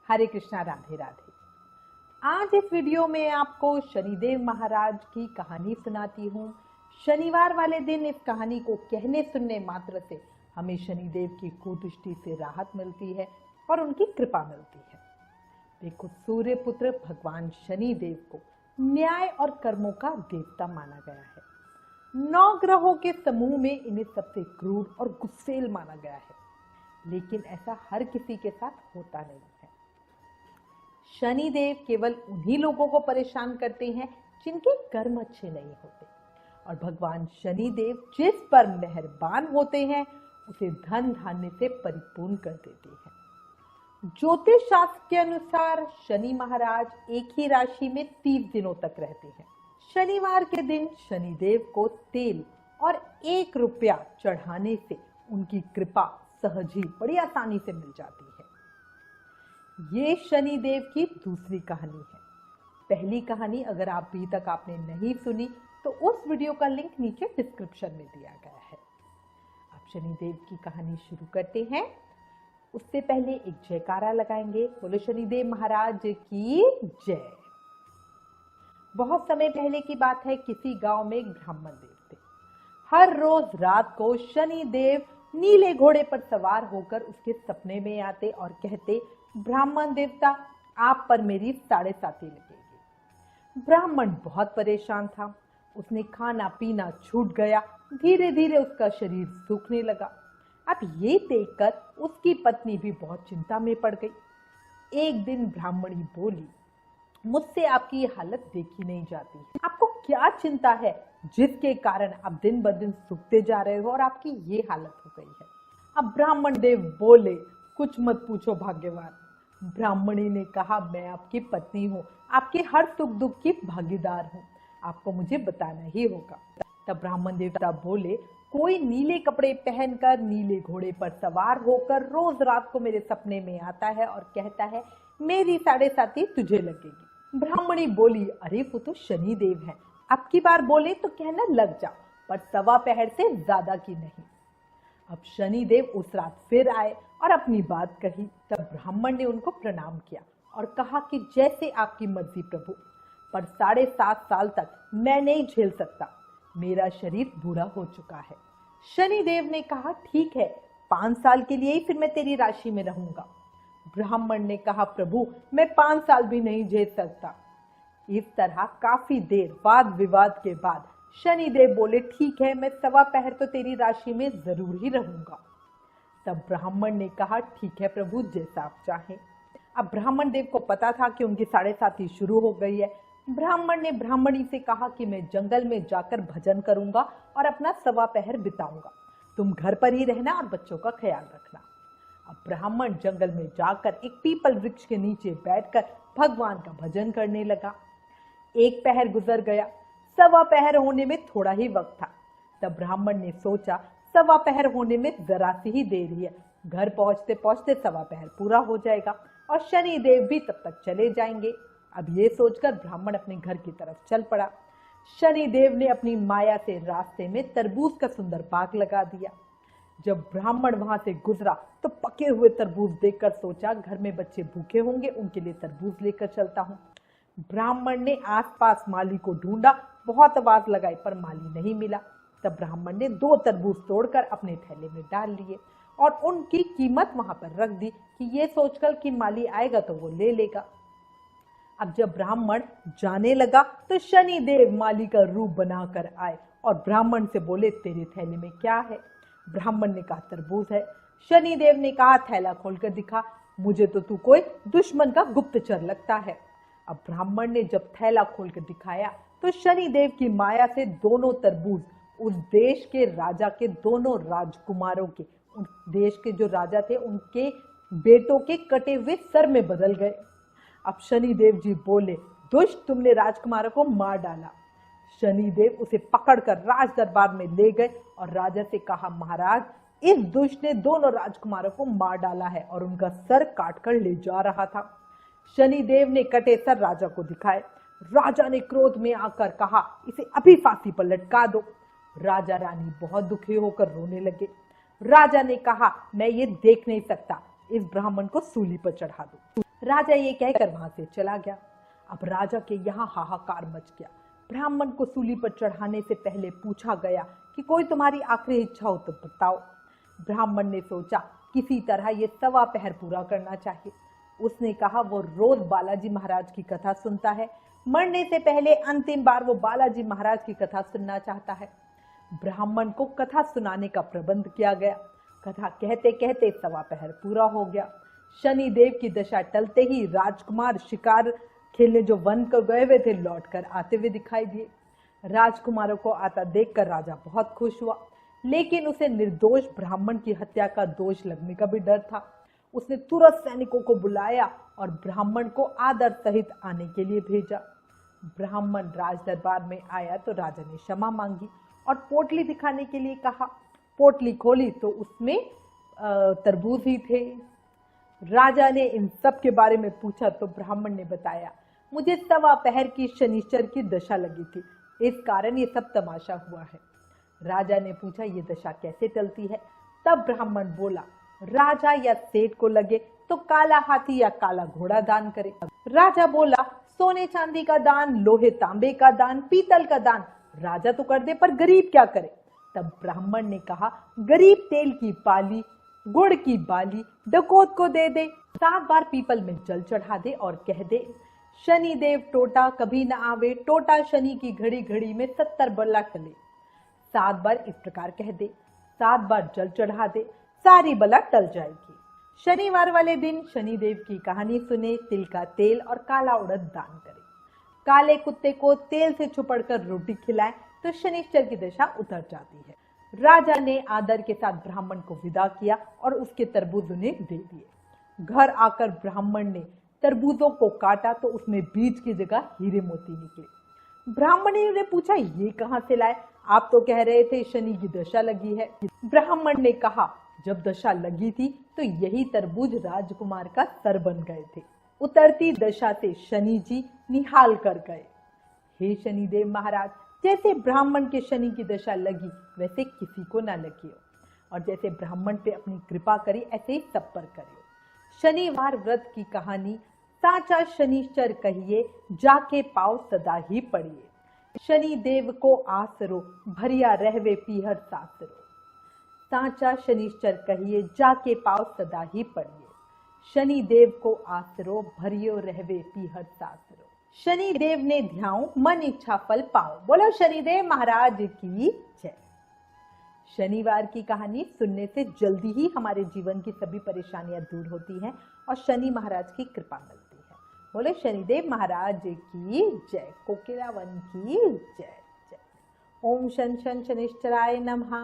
हरे कृष्णा, राधे राधे। आज इस वीडियो में आपको शनिदेव महाराज की कहानी सुनाती हूँ। शनिवार वाले दिन इस कहानी को कहने सुनने मात्र से हमें शनिदेव की कुदृष्टि से राहत मिलती है और उनकी कृपा मिलती है। देखो, सूर्य पुत्र भगवान शनिदेव को न्याय और कर्मों का देवता माना गया है। 9 ग्रहों के समूह में इन्हें सबसे क्रूर और गुस्सेल माना गया है, लेकिन ऐसा हर किसी के साथ होता नहीं है। शनिदेव केवल उन्हीं लोगों को परेशान करते हैं जिनके कर्म अच्छे नहीं होते, और भगवान शनिदेव जिस पर मेहरबान होते हैं उसे धन धान्य से परिपूर्ण कर देते हैं। ज्योतिष शास्त्र के अनुसार शनि महाराज एक ही राशि में 30 दिनों तक रहते हैं। शनिवार के दिन शनिदेव को तेल और 1 रुपया चढ़ाने से उनकी कृपा सहज ही बड़ी आसानी से मिल जाती है। ये शनिदेव की दूसरी कहानी है। पहली कहानी अगर आप अभी तक आपने नहीं सुनी तो उस वीडियो का लिंक नीचे डिस्क्रिप्शन में दिया गया है। आप शनिदेव की कहानी शुरू करते हैं। उससे पहले एक जयकारा लगाएंगे। बोलो शनिदेव महाराज की जय। बहुत समय पहले की बात है, किसी गांव में एक ब्राह्मण देव थे। हर रोज रात को शनिदेव नीले घोड़े पर सवार होकर उसके सपने में आते और कहते, ब्राह्मण देवता, आप पर मेरी 7.5 लगेगी। ब्राह्मण बहुत परेशान था। उसने खाना पीना छूट गया। धीरे धीरे उसका शरीर सूखने लगा। अब ये देखकर उसकी पत्नी भी बहुत चिंता में पड़ गई। एक दिन ब्राह्मणी बोली, मुझसे आपकी ये हालत देखी नहीं जाती। आपको क्या चिंता है जिसके कारण आप दिन ब दिन सूखते जा रहे हो और आपकी ये हालत हो गई है। अब ब्राह्मण देव बोले, कुछ मत पूछो भाग्यवान। ब्राह्मणी ने कहा, मैं आपकी पत्नी हूँ, आपके हर सुख दुख की भागीदार हूँ, आपको मुझे बताना ही होगा। तब ब्राह्मण देवता बोले, कोई नीले कपड़े पहनकर नीले घोड़े पर सवार होकर रोज रात को मेरे सपने में आता है और कहता है, मेरी 7.5 तुझे लगेगी। ब्राह्मणी बोली, अरे वो तो शनिदेव है, अब की बार बोले तो कहना लग जाओ, पर 1.25 पहर से ज्यादा की नहीं। अब शनिदेव उस रात फिर आए और अपनी बात कही। तब ब्राह्मण ने उनको प्रणाम किया और कहा कि जैसे आपकी मर्जी प्रभु, पर 7.5 साल तक मैं नहीं झेल सकता, मेरा शरीर बूढ़ा हो चुका है। शनिदेव ने कहा, ठीक है, 5 साल के लिए ही फिर मैं तेरी राशि में रहूंगा। ब्राह्मण ने कहा, प्रभु मैं 5 साल भी नहीं झेल सकता। इस तरह काफी देर वाद विवाद के बाद शनिदेव बोले, ठीक है, मैं 1.25 पहर तो तेरी राशि में जरूर ही रहूंगा। तब ब्राह्मण ने कहा, ठीक है प्रभु, जैसा आप चाहें। अब ब्राह्मण देव को पता था कि उनकी 7.5 शुरू हो गई है। ब्राह्मण ने ब्राह्मणी से कहा कि मैं जंगल में जाकर भजन करूंगा और अपना 1.25 पहर बिताऊंगा, तुम घर पर ही रहना और बच्चों का ख्याल रखना। अब ब्राह्मण जंगल में जाकर एक पीपल वृक्ष के नीचे बैठकर भगवान का भजन करने लगा। 1 पहर गुजर गया। 1.25 पहर होने में थोड़ा ही वक्त था। तब ब्राह्मण ने सोचा, 1.25 पहर होने में जरा सी ही देर है, घर पहुंचते पहुंचते 1.25 पहर पूरा हो जाएगा और शनिदेव भी तब तक चले जाएंगे। अब ये सोचकर ब्राह्मण अपने घर की तरफ चल पड़ा। शनिदेव ने अपनी माया से रास्ते में तरबूज का सुंदर बाग लगा दिया। जब ब्राह्मण वहां से गुजरा तो पके हुए तरबूज देखकर सोचा, घर में बच्चे भूखे होंगे, उनके लिए तरबूज लेकर चलता हूँ। ब्राह्मण ने आसपास माली को ढूंढा, बहुत आवाज लगाई पर माली नहीं मिला। तब ब्राह्मण ने 2 तरबूज तोड़कर अपने थैले में डाल लिए और उनकी कीमत वहां पर रख दी कि ये सोचकर कि माली आएगा तो वो ले लेगा। अब जब ब्राह्मण जाने लगा तो शनिदेव माली का रूप बनाकर आए और ब्राह्मण से बोले, तेरे थैले में क्या है? ब्राह्मण ने कहा, तरबूज है। शनिदेव ने कहा, थैला खोलकर दिखा, मुझे तो तू कोई दुश्मन का गुप्तचर लगता है। अब ब्राह्मण ने जब थैला खोलकर दिखाया तो शनिदेव की माया से दोनों तरबूज उस देश के राजा के दोनों राजकुमारों के, उस देश के जो राजा थे उनके बेटों के कटे हुए सर में बदल गए। अब शनिदेव जी बोले, दुष्ट, तुमने राजकुमारों को मार डाला। शनिदेव उसे पकड़कर राज दरबार में ले गए और राजा से कहा, महाराज, इस दुष्ट ने दोनों राजकुमारों को मार डाला है और उनका सर काटकर ले जा रहा था। शनिदेव ने कटे सर राजा को दिखाए। राजा ने क्रोध में आकर कहा, इसे अभी फांसी पर लटका दो। राजा रानी बहुत दुखी होकर रोने लगे। राजा ने कहा, मैं ये देख नहीं सकता, इस ब्राह्मण को सूली पर चढ़ा दो। राजा ये कहकर वहां से चला गया। अब राजा के यहाँ हाहाकार मच गया। ब्राह्मण को सूली पर चढ़ाने से पहले पूछा गया कि कोई तुम्हारी आखिरी इच्छा हो तो बताओ। ब्राह्मण ने सोचा किसी तरह ये 1.25 पहर पूरा करना चाहिए। उसने कहा वो रोज बालाजी महाराज की कथा सुनता है, मरने से पहले अंतिम बार वो बालाजी महाराज की कथा सुनना चाहता है। ब्राह्मण को कथा सुनाने का प्रबंध किया गया। कथा कहते कहते 1.25 पहर पूरा हो गया। शनिदेव की दशा टलते ही राजकुमार शिकार खेलने जो वन को गए हुए थे लौटकर आते हुए दिखाई दिए। राजकुमारों को आता देखकर राजा बहुत खुश हुआ, लेकिन उसे निर्दोष ब्राह्मण की हत्या का दोष लगने का भी डर था। उसने तुरंत सैनिकों को बुलाया और ब्राह्मण को आदर सहित आने के लिए भेजा। ब्राह्मण राज दरबार में आया तो राजा ने क्षमा मांगी और पोटली दिखाने के लिए कहा। पोटली खोली तो उसमें तरबूज ही थे। राजा ने इन सब के बारे में पूछा तो ब्राह्मण ने बताया, मुझे 1.25 पहर की शनिश्चर की दशा लगी थी, इस कारण ये सब तमाशा हुआ है। राजा ने पूछा ये दशा कैसे टलती है? तब ब्राह्मण बोला, राजा या सेठ को लगे तो काला हाथी या काला घोड़ा दान करे। राजा बोला, सोने चांदी का दान, लोहे तांबे का दान, पीतल का दान राजा तो कर दे, पर गरीब क्या करे? तब ब्राह्मण ने कहा, गरीब तेल की पाली, गुड़ की बाली डकोत को दे दे, 7 बार पीपल में जल चढ़ा दे और कह दे, शनि देव टोटा कभी न आवे, टोटा शनि की घड़ी घड़ी में 70 बल्ला टले। 7 बार इस प्रकार कह दे, 7 बार जल चढ़ा दे, सारी बला टल जाएगी। शनिवार वाले दिन शनिदेव की कहानी सुने, तिल का तेल और काला उड़द दान करे। काले कुत्ते को तेल से छुपड़कर रोटी खिलाएं तो शनिश्चर की दशा उतर जाती है। राजा ने आदर के साथ ब्राह्मण को विदा किया और उसके तरबूज उन्हें दे दिए। घर आकर ब्राह्मण ने तरबूजों को काटा तो उसमें बीज की जगह हीरे मोती निकले। ब्राह्मण ने उन्हें पूछा, ये कहां से लाए? आप तो कह रहे थे शनि की दशा लगी है। ब्राह्मण ने कहा, जब दशा लगी थी तो यही तरबूज राजकुमार का सर बन गए थे। उतरती दशा से शनि जी निहाल कर गए। हे शनिदेव महाराज, जैसे ब्राह्मण के शनि की दशा लगी वैसे किसी को ना लगी हो, और जैसे ब्राह्मण पे अपनी कृपा करी ऐसे ही सब पर करियो। शनिवार व्रत की कहानी, साचा शनिश्चर कहिए, जाके पाओ सदा ही पढ़िए। शनि देव को आसरो, भरिया रहवे पीहर सासरो। साचा शनिश्चर कहिए, जाके पाओ सदा ही पढ़िए। शनि देव को आसरो, भरियो रहवे पीहर सासरो। शनि देव ने ध्याऊं, मन इच्छा फल पाऊं। बोलो शनिदेव महाराज की जय। शनिवार की कहानी सुनने से जल्दी ही हमारे जीवन की सभी परेशानियां दूर होती हैं और शनि महाराज की कृपा मिलती है। बोले शनिदेव महाराज की जय। कोकिला वन की जय जय। ओम शन शन शनिश्चराय नमः।